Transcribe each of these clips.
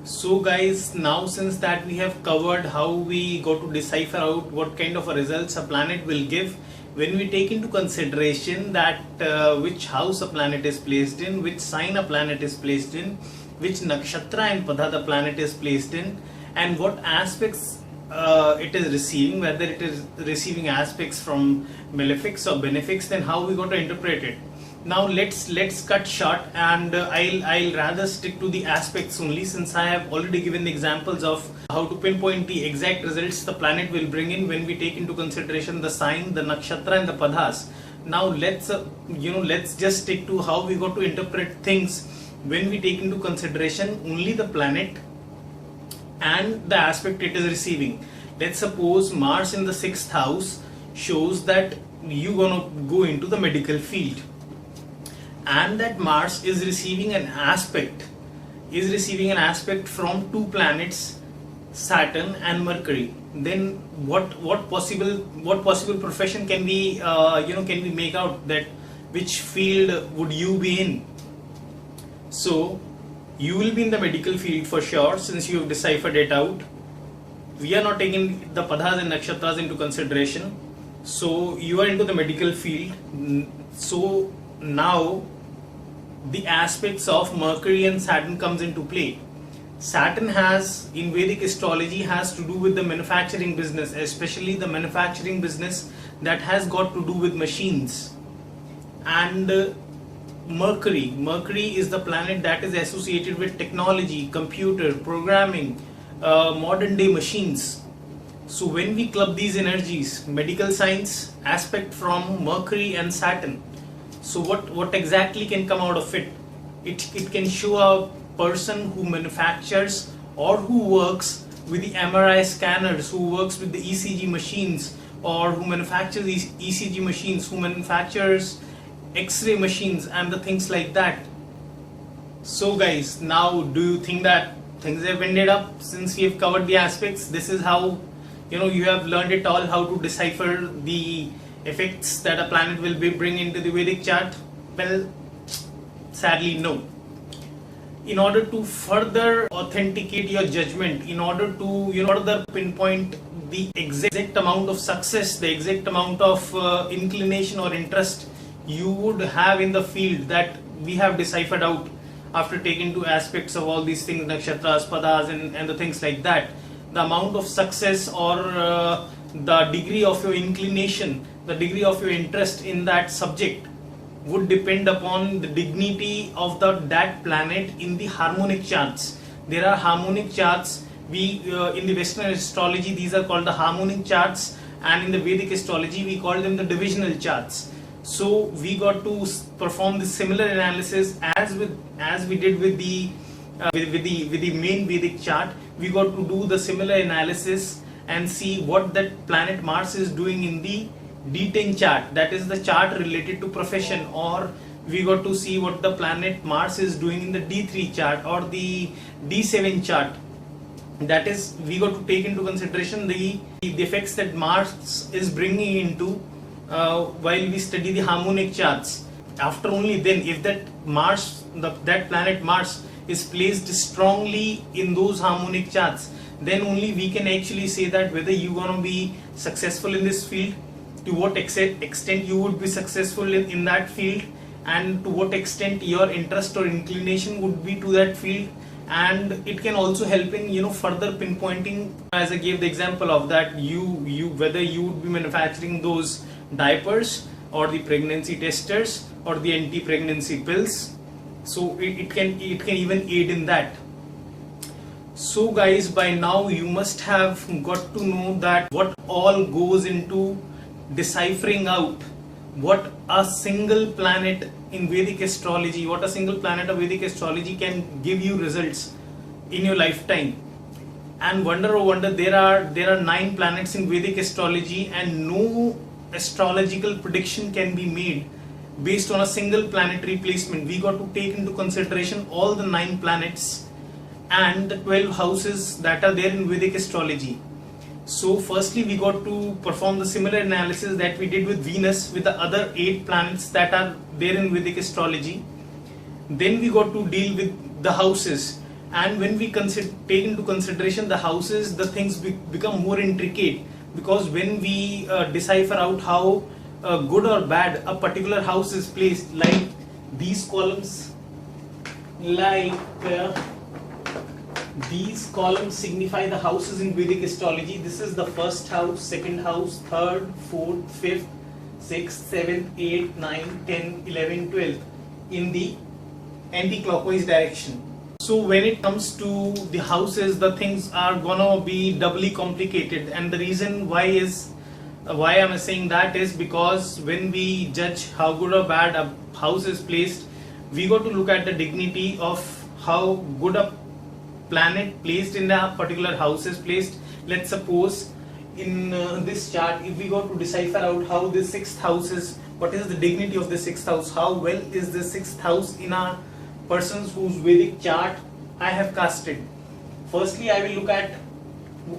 So guys, now since that we have covered how we go to decipher out what kind of a results a planet will give when we take into consideration that which house a planet is placed in, which sign a planet is placed in, which nakshatra and pada the planet is placed in, and what aspects it is receiving, whether it is receiving aspects from malefics or benefics, then how we going to interpret it. Now let's cut short, and I'll rather stick to the aspects only, since I have already given the examples of how to pinpoint the exact results the planet will bring in when we take into consideration the sign, the nakshatra and the padhas. Now let's just stick to how we got to interpret things when we take into consideration only the planet and the aspect it is receiving. Let's suppose Mars in the 6th house shows that you gonna go into the medical field, and that Mars is receiving an aspect from two planets, Saturn and Mercury. Then what possible profession can we can we make out, that which field would you be in? So you will be in the medical field for sure, since you have deciphered it out. We are not taking the padhas and nakshatras into consideration, so you are into the medical field. So now the aspects of Mercury and Saturn comes into play. Saturn has, in Vedic astrology, has to do with the manufacturing business, especially the manufacturing business that has got to do with machines. And Mercury is the planet that is associated with technology, computer, programming, modern day machines. So when we club these energies, medical science aspect from Mercury and Saturn, so what exactly can come out of it? It can show a person who manufactures or who works with the MRI scanners, who works with the ECG machines, or who manufactures these ECG machines, who manufactures X-ray machines and the things like that. So guys, now do you think that things have ended up since we have covered the aspects? This is how you have learned it all, how to decipher the effects that a planet will bring into the Vedic chart? Well, sadly no. In order to further authenticate your judgment, in order to further pinpoint the exact amount of success, the exact amount of inclination or interest you would have in the field that we have deciphered out after taking two aspects of all these things, nakshatras, padas and the things like that, the amount of success or the degree of your inclination, the degree of your interest in that subject would depend upon the dignity of that planet in the harmonic charts. There are harmonic charts. We in the Western astrology, these are called the harmonic charts, and in the Vedic astrology we call them the divisional charts. So we got to perform the similar analysis as we did with the main Vedic chart. We got to do the similar analysis and see what that planet Mars is doing in the D10 chart, that is the chart related to profession, or we got to see what the planet Mars is doing in the D3 chart or the D7 chart. That is, we got to take into consideration the effects that Mars is bringing into while we study the harmonic charts. After only then, if that planet Mars is placed strongly in those harmonic charts, then only we can actually say that whether you gonna be successful in this field, to what extent you would be successful in that field, and to what extent your interest or inclination would be to that field. And it can also help in further pinpointing, as I gave the example of that, whether you would be manufacturing those diapers or the pregnancy testers or the anti-pregnancy pills. So it can even aid in that. So guys, by now you must have got to know that what all goes into deciphering out what a single planet in Vedic astrology, what a single planet of Vedic astrology can give you results in your lifetime. And wonder oh wonder, there are 9 planets in Vedic astrology, and no astrological prediction can be made based on a single planetary placement. We got to take into consideration all the 9 planets and the 12 houses that are there in Vedic astrology. So firstly we got to perform the similar analysis that we did with Venus, with the other 8 planets that are there in Vedic astrology. Then we got to deal with the houses. and when we take into consideration the houses, the things become more intricate, because when we decipher out how good or bad a particular house is placed, like these columns, like these columns signify the houses in Vedic astrology. This is the first house, second house, third, fourth, fifth, sixth, seventh, eighth, ninth, 10, 11, 12 in the anti-clockwise direction. So when it comes to the houses, the things are gonna be doubly complicated, and the reason why I'm saying that is because when we judge how good or bad a house is placed, we got to look at the dignity of how good a planet placed in a particular house is placed. Let's suppose in this chart, if we got to decipher out how the sixth house is, what is the dignity of the sixth house, how well is the sixth house in a person's whose Vedic chart I have casted. Firstly, I will look at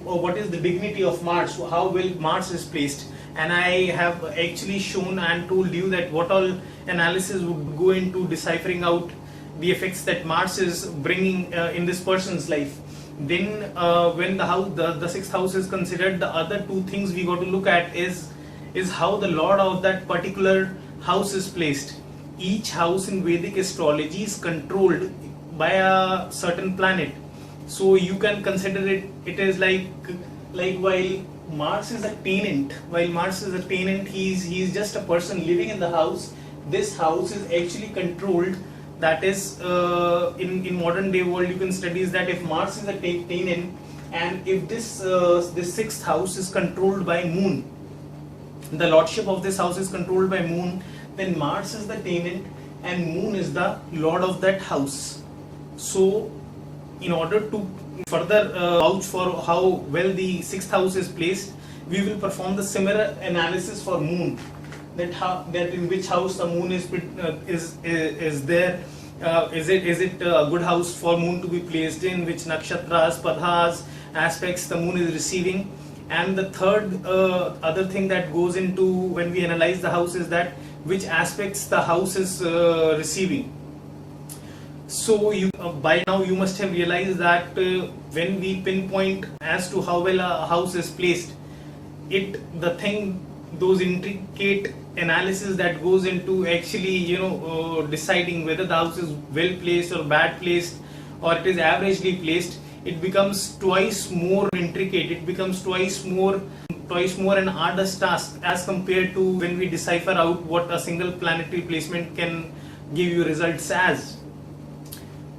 what is the dignity of Mars, how well Mars is placed, and I have actually shown and told you that what all analysis would go into deciphering out the effects that Mars is bringing in this person's life. Then when the sixth house is considered, the other two things we got to look at is how the lord of that particular house is placed. Each house in Vedic astrology is controlled by a certain planet, so you can consider it is like while Mars is a tenant, he's just a person living in the house. This house is actually controlled. That is, in modern day world, you can study that if Mars is a tenant, and if this sixth house is controlled by Moon, the lordship of this house is controlled by Moon, then Mars is the tenant and Moon is the lord of that house. So in order to further vouch for how well the sixth house is placed, we will perform the similar analysis for Moon, that in which house the Moon is there. Is it a good house for Moon to be placed in, which nakshatras, padhas, aspects the Moon is receiving. And the third other thing that goes into when we analyze the house is that which aspects the house is receiving. So by now you must have realized that when we pinpoint as to how well a house is placed, those intricate analysis that goes into actually deciding whether the house is well placed or bad placed, or it is averagely placed, it becomes twice more intricate. It becomes twice more an arduous task as compared to when we decipher out what a single planetary placement can give you results as.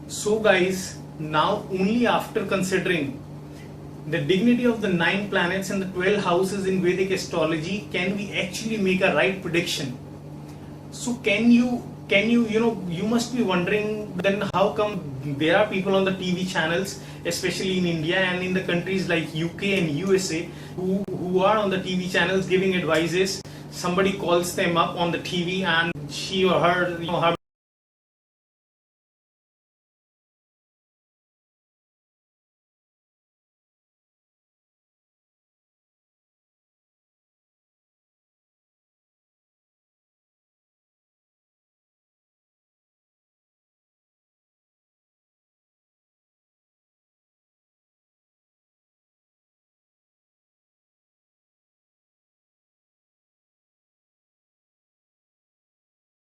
So guys, now only after considering the dignity of the 9 planets and the 12 houses in Vedic astrology can we actually make a right prediction. So you must be wondering, then how come there are people on the TV channels, especially in India and in the countries like UK and USA, who are on the TV channels giving advices. Somebody calls them up on the TV and she or her,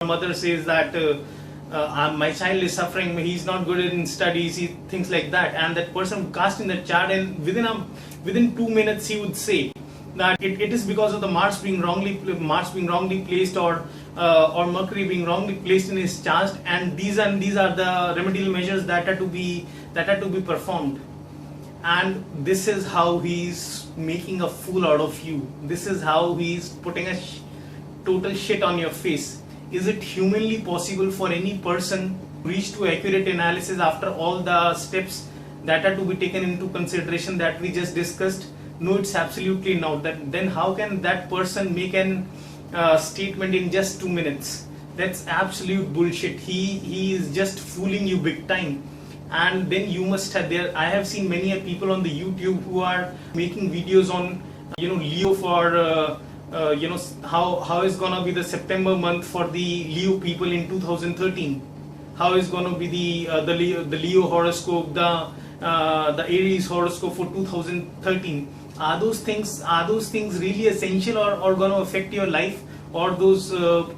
her mother says that my child is suffering, he's not good in studies, things like that, and that person cast in the chart, and within 2 minutes he would say that it is because of the Mars being wrongly placed, or Mercury being wrongly placed in his chart, and these are the remedial measures that are to be performed. And this is how he's making a fool out of you. This is how he's putting a total shit on your face. Is it humanly possible for any person to reach to accurate analysis after all the steps that are to be taken into consideration that we just discussed? No, it's absolutely not. Then how can that person make an statement in just 2 minutes? That's absolute bullshit. He is just fooling you big time. And then you must have I have seen many people on the YouTube who are making videos on Leo for how is gonna be the September month for the Leo people in 2013. how is going to be the Leo horoscope, the Aries horoscope for 2013. Are those things really essential or going to affect your life, or those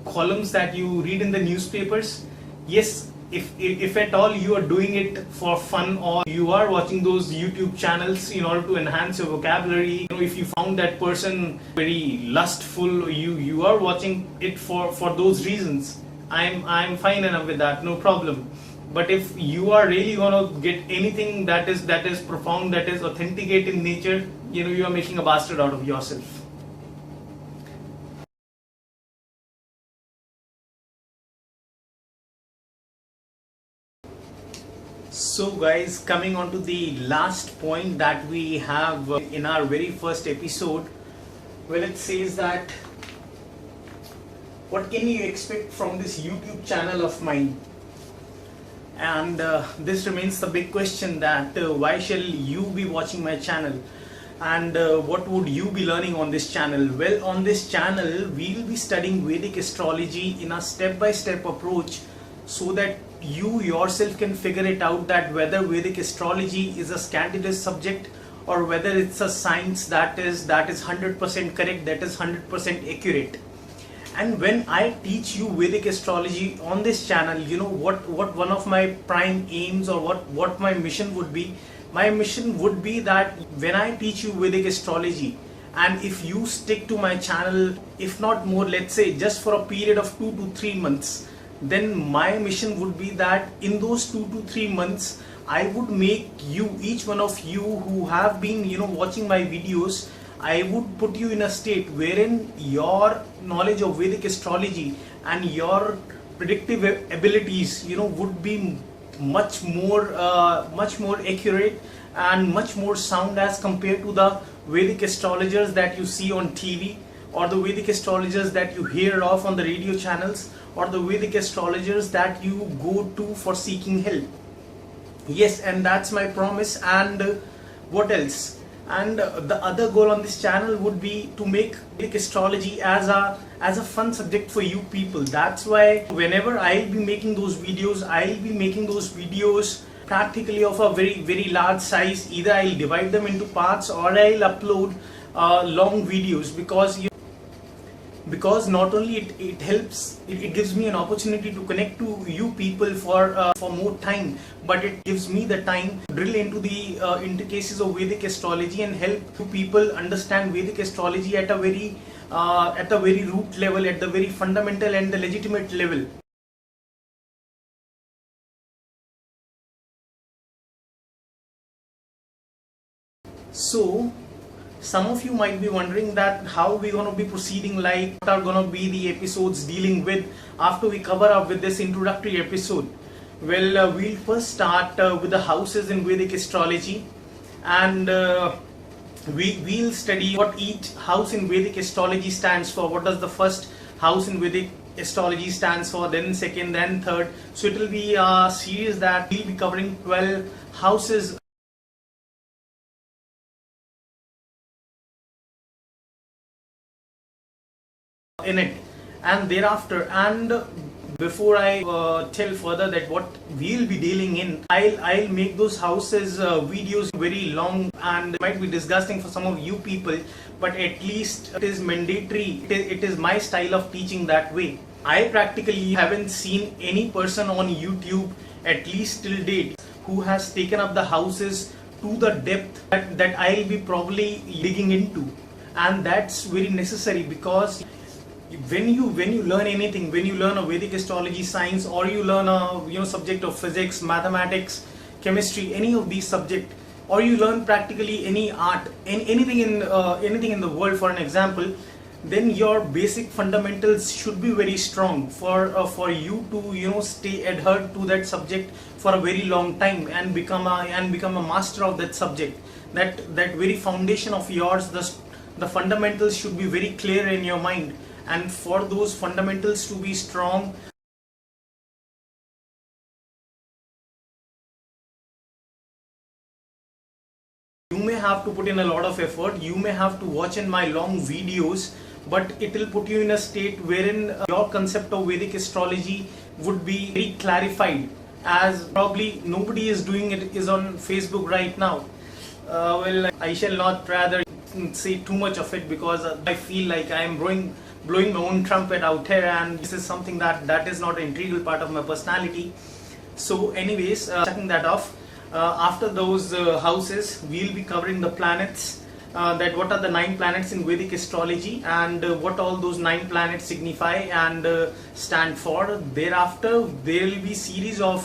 columns that you read in the newspapers? Yes, if at all you are doing it for fun, or you are watching those YouTube channels in order to enhance your vocabulary, if you found that person very lustful, you are watching it for those reasons, I'm fine enough with that, no problem. But if you are really gonna get anything that is profound, that is authenticate in nature, you are making a bastard out of yourself. So guys, coming on to the last point that we have in our very first episode, well, it says that what can you expect from this YouTube channel of mine? And this remains the big question, that why shall you be watching my channel, and what would you be learning on this channel? Well, on this channel we will be studying Vedic astrology in a step-by-step approach, so that you yourself can figure it out, that whether Vedic astrology is a scandalous subject, or whether it's a science that is 100% correct, that is 100% accurate. And when I teach you Vedic astrology on this channel, what one of my prime aims, or what my mission would be? My mission would be that when I teach you Vedic astrology, and if you stick to my channel, if not more, let's say just for a period of 2 to 3 months, then my mission would be that in those 2 to 3 months, I would make you, each one of you who have been watching my videos, I would put you in a state wherein your knowledge of Vedic astrology and your predictive abilities would be much more accurate and much more sound as compared to the Vedic astrologers that you see on TV, or the Vedic astrologers that you hear of on the radio channels, or the Vedic astrologers that you go to for seeking help. Yes, and that's my promise. And what else? And the other goal on this channel would be to make Vedic astrology as a fun subject for you people. That's why whenever I'll be making those videos, practically of a very, very large size. Either I'll divide them into parts, or I'll upload long videos, because not only it helps, it gives me an opportunity to connect to you people for more time, but it gives me the time to drill into the intricacies of Vedic astrology and help you people understand Vedic astrology at a very root level, at the very fundamental and the legitimate level. So some of you might be wondering that how we're going to be proceeding, like what are going to be the episodes dealing with after we cover up with this introductory episode. Well, we'll first start with the houses in Vedic astrology, and we'll study what each house in Vedic astrology stands for. What does the first house in Vedic astrology stands for, then second, then third. So it will be a series that we'll be covering 12 houses in it. And thereafter, and before I tell further that what we'll be dealing in, I'll make those houses videos very long, and it might be disgusting for some of you people, but at least it is mandatory. It is my style of teaching that way. I practically haven't seen any person on YouTube, at least till date, who has taken up the houses to the depth that I'll be probably digging into, and that's very necessary, because when you learn anything, when you learn a Vedic astrology science, or you learn a subject of physics, mathematics, chemistry, any of these subjects, or you learn practically any art, anything in the world, for an example, then your basic fundamentals should be very strong for you to stay adhered to that subject for a very long time and become a master of that subject. That very foundation of yours, the fundamentals should be very clear in your mind. And for those fundamentals to be strong, you may have to put in a lot of effort. You may have to watch in my long videos, but it will put you in a state wherein your concept of Vedic astrology would be very clarified, as probably nobody is doing it is on Facebook right now. Well, I shall not rather say too much of it, because I feel like I am blowing my own trumpet out here, and this is something that is not an integral part of my personality. So anyways, checking that off, after those houses, we'll be covering the planets, that what are the 9 planets in Vedic astrology, and what all those 9 planets signify and stand for. Thereafter, there will be series of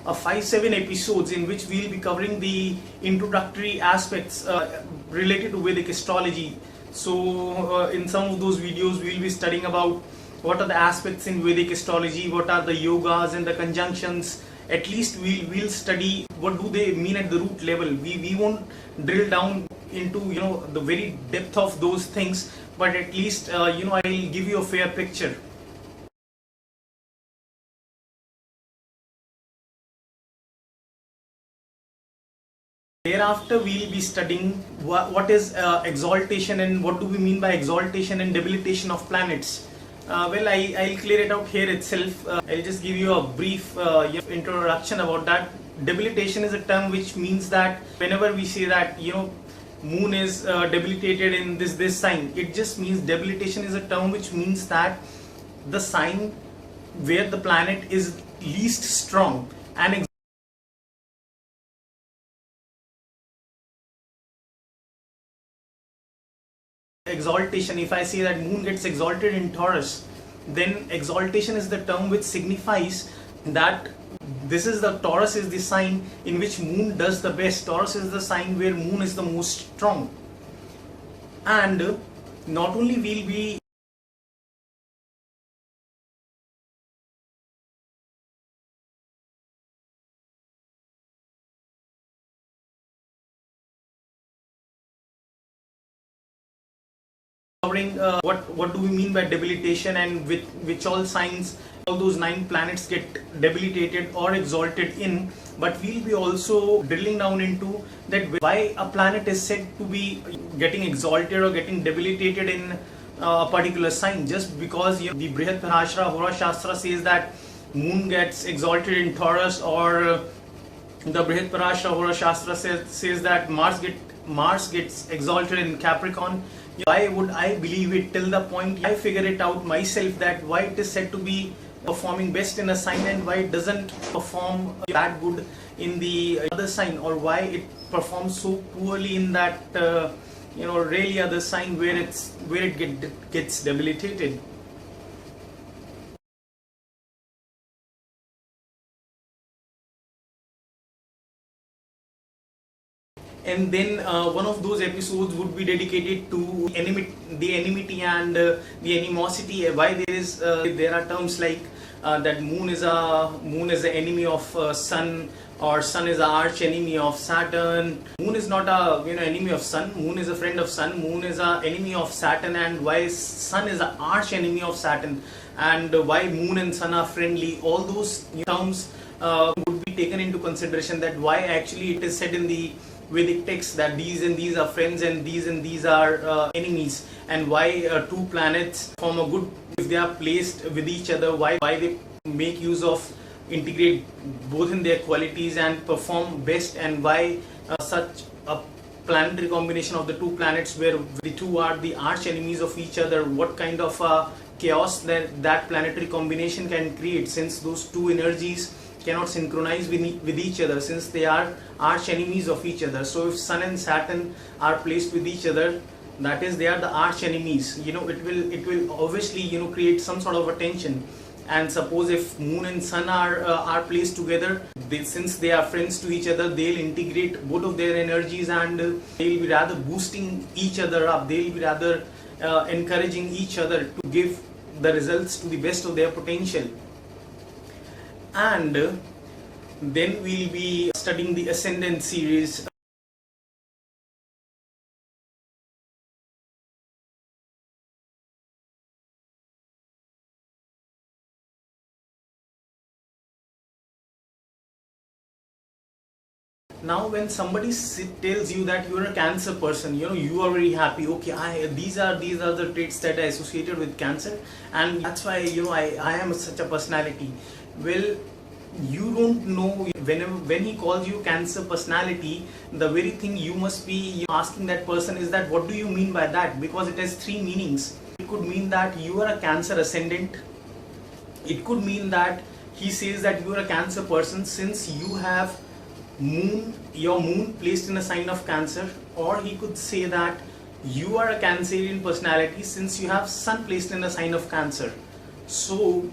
5-7 episodes in which we'll be covering the introductory aspects related to Vedic astrology. So in some of those videos we'll be studying about what are the aspects in Vedic astrology, what are the yogas and the conjunctions. At least we'll study what do they mean at the root level. We won't drill down into the very depth of those things, but at least I'll give you a fair picture. Thereafter, we'll be studying what is exaltation and what do we mean by exaltation and debilitation of planets. Well, I'll clear it out here itself. I'll just give you a brief introduction about that. Debilitation is a term which means that whenever we say that moon is debilitated in this sign, it just means debilitation is a term which means that the sign where the planet is least strong, and exaltation, if I say that moon gets exalted in Taurus, then exaltation is the term which signifies that this is the Taurus is the sign in which moon does the best. Taurus is the sign where moon is the most strong. And not only will be covering what do we mean by debilitation, and which all signs all those 9 planets get debilitated or exalted in. But we'll be also drilling down into that why a planet is said to be getting exalted or getting debilitated in a particular sign. Just because the Brihat Parashara Horashastra says that moon gets exalted in Taurus, or the Brihat Parashara Horashastra says that Mars gets exalted in Capricorn. Why would I believe it till the point I figure it out myself, that why it is said to be performing best in a sign and why it doesn't perform that good in the other sign, or why it performs so poorly in that really other sign where it gets debilitated. And then one of those episodes would be dedicated to the enmity and the animosity. Why there are terms like that moon is the enemy of sun, or sun is the arch enemy of Saturn. Moon is not a enemy of sun. Moon is a friend of sun. Moon is a enemy of Saturn. And why sun is the arch enemy of Saturn, and why moon and sun are friendly. All those terms would be taken into consideration, that why actually it is said in the Vedic text that these and these are friends and these are enemies, and why 2 planets form a good if they are placed with each other. Why they make use of integrate both in their qualities and perform best, and why such a planetary combination of the 2 planets where the 2 are the arch enemies of each other. What kind of chaos that planetary combination can create, since those 2 energies cannot synchronize with each other, since they are arch enemies of each other. So if Sun and Saturn are placed with each other, that is, they are the arch enemies. It will obviously create some sort of a tension. And suppose if Moon and Sun are placed together, since they are friends to each other, they'll integrate both of their energies, and they'll be rather boosting each other up. They'll be rather encouraging each other to give the results to the best of their potential. And then we'll be studying the Ascendant series. Now when somebody tells you that you're a Cancer person, you are very happy. Okay, these are the traits that are associated with Cancer, and that's why I am such a personality. Well, you don't know, when he calls you Cancer personality, the very thing you must be asking that person is that what do you mean by that, because it has three meanings. It could mean that you are a Cancer ascendant. It could mean that he says that you are a Cancer person since you have your moon placed in a sign of Cancer, or he could say that you are a Cancerian personality since you have Sun placed in a sign of Cancer. So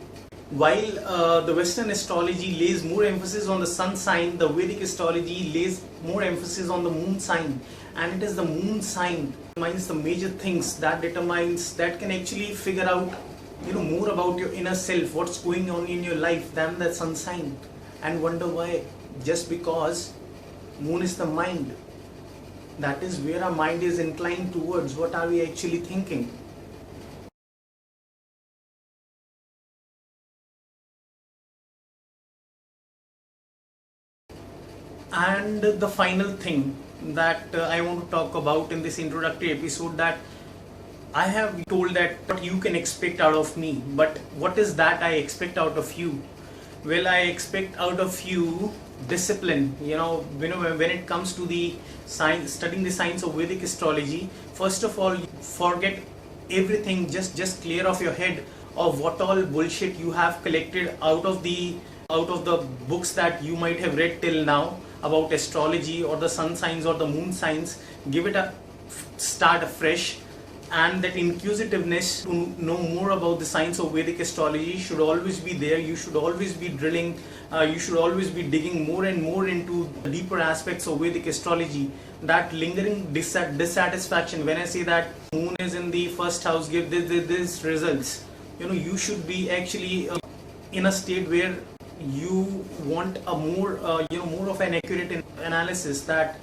while the Western astrology lays more emphasis on the Sun sign, the Vedic astrology lays more emphasis on the Moon sign, and it is the Moon sign determines the major things that can actually figure out more about your inner self, what's going on in your life, than the Sun sign. And wonder why? Just because Moon is the mind. That is where our mind is inclined towards. What are we actually thinking? And the final thing that I want to talk about in this introductory episode, that I have told that what you can expect out of me, but what is that I expect out of you? Well, I expect out of you discipline. When it comes to the science, studying the science of Vedic astrology, first of all, forget everything, just clear off your head of what all bullshit you have collected out of the books that you might have read till now about astrology or the sun signs or the moon signs. Give it a start afresh, and that inquisitiveness to know more about the science of Vedic astrology should always be there. You should always be drilling, you should always be digging more and more into the deeper aspects of Vedic astrology. That lingering dissatisfaction when I say that moon is in the first house give this results, you should be actually in a state where you want a more of an accurate analysis, that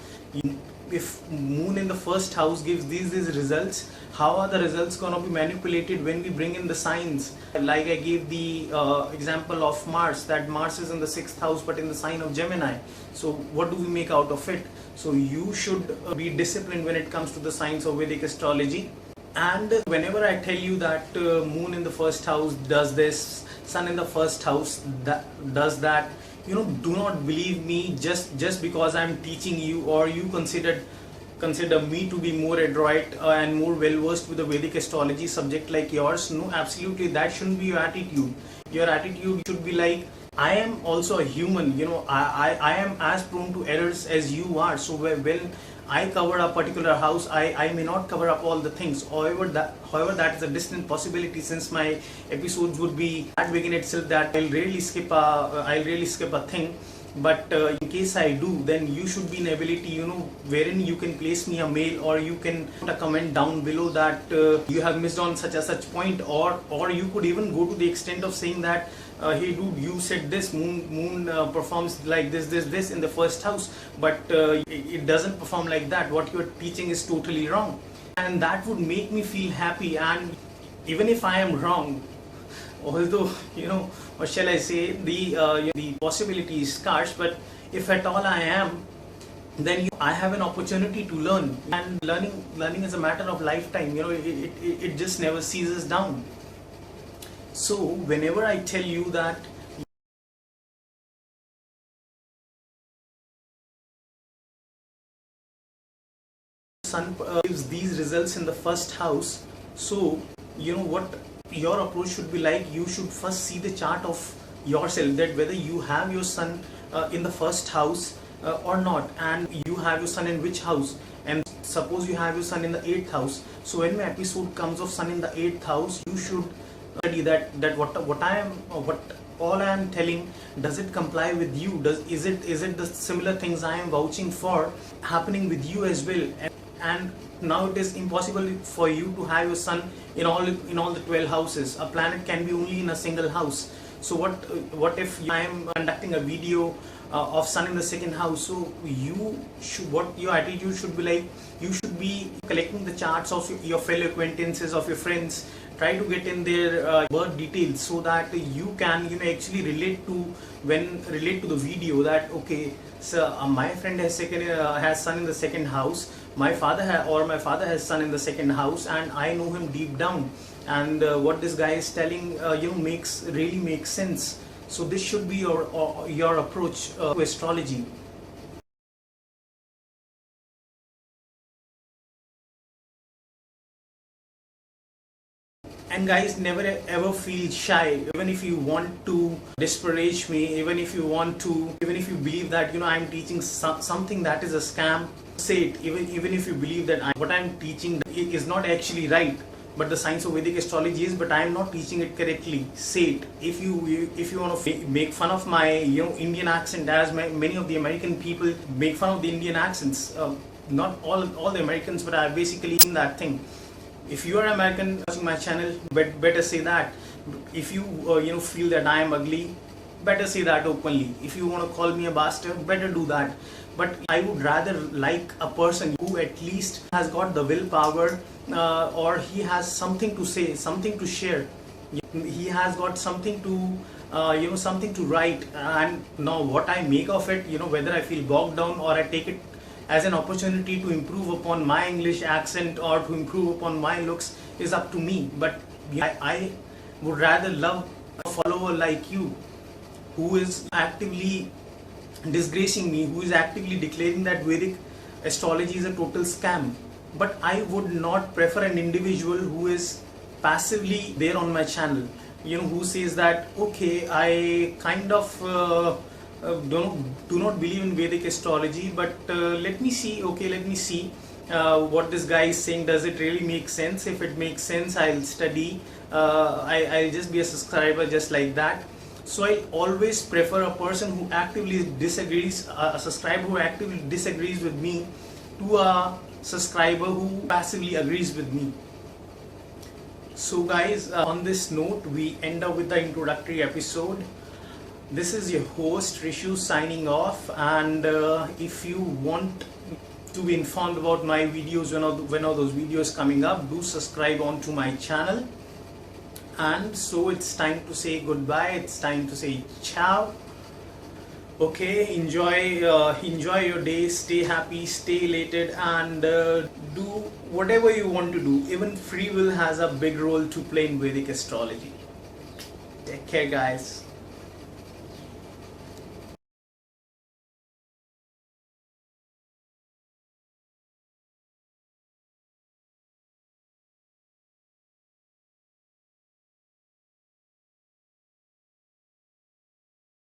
if moon in the first house gives these results, how are the results going to be manipulated when we bring in the signs? Like I gave the example of Mars, that Mars is in the 6th house but in the sign of Gemini. So what do we make out of it? So you should be disciplined when it comes to the science of Vedic astrology. And whenever I tell you that moon in the first house does this, sun in the first house does that, do not believe me just because I'm teaching you, or you consider me to be more adroit and more well versed with the Vedic astrology subject like yours. No, absolutely, that shouldn't be your attitude. Your attitude should be like, I am also a human, I am as prone to errors as you are. So when I cover a particular house, I may not cover up all the things. However, that is a distant possibility, since my episodes would be that big in itself that I'll really skip a thing. But in case I do, then you should be in ability, wherein you can place me a mail, or you can put a comment down below that you have missed on such point, or you could even go to the extent of saying that hey dude, you said this moon performs like this in the first house, but it doesn't perform like that. What you're teaching is totally wrong. And that would make me feel happy. And even if I am wrong, although what shall I say, the possibility is scarce, but if at all I am, then I have an opportunity to learn, and learning is a matter of lifetime. It just never ceases down. So whenever I tell you that sun gives these results in the first house, so what your approach should be like. You should first see the chart of yourself, that whether you have your sun in the first house or not, and you have your sun in which house. And suppose you have your sun in the 8th house, so when my episode comes of sun in the 8th house, you should study that what all I am telling, does it comply with you? Is it the similar things I am vouching for happening with you as well? And now it is impossible for you to have your sun in all the 12 houses. A planet can be only in a single house. So what if I am conducting a video of sun in the second house. So you should, what your attitude should be like, you should be collecting the charts of your fellow acquaintances, of your friends. Try to get in their birth details so that you can actually relate to the video, that okay, so my friend has sun in the second house, my father has sun in the second house, and I know him deep down, and what this guy is telling really makes sense. So this should be your approach to astrology. And guys, never ever feel shy. Even if you want to disparage me, even if you believe that I'm teaching something that is a scam, say it. Even if you believe that what I'm teaching is not actually right, but the science of Vedic astrology is, but I am not teaching it correctly, say it. If you want to make fun of my Indian accent, as many of the American people make fun of the Indian accents, not all the Americans, but I basically in that thing. If you are American watching my channel, better say that. If you feel that I am ugly, better say that openly. If you want to call me a bastard, better do that. But I would rather like a person who at least has got the willpower, or he has something to say, something to share. He has got something to something to write. And now what I make of it, whether I feel bogged down or I take it as an opportunity to improve upon my English accent or to improve upon my looks, is up to me. But I would rather love a follower like you, who is actively disgracing me, who is actively declaring that Vedic astrology is a total scam. But I would not prefer an individual who is passively there on my channel, who says that okay, I kind of do not believe in Vedic astrology, but let me see what this guy is saying. Does it really make sense? If it makes sense, I'll study. I'll just be a subscriber just like that. So I always prefer a person who actively disagrees, a subscriber who actively disagrees with me, to a subscriber who passively agrees with me. So guys, on this note, we end up with the introductory episode. This is your host RISHU signing off, and if you want to be informed about my videos, when are those videos coming up, do subscribe on to my channel. And so it's time to say goodbye, it's time to say ciao. Okay, enjoy your day, stay happy, stay elated, and do whatever you want to do. Even free will has a big role to play in Vedic astrology. Take care guys.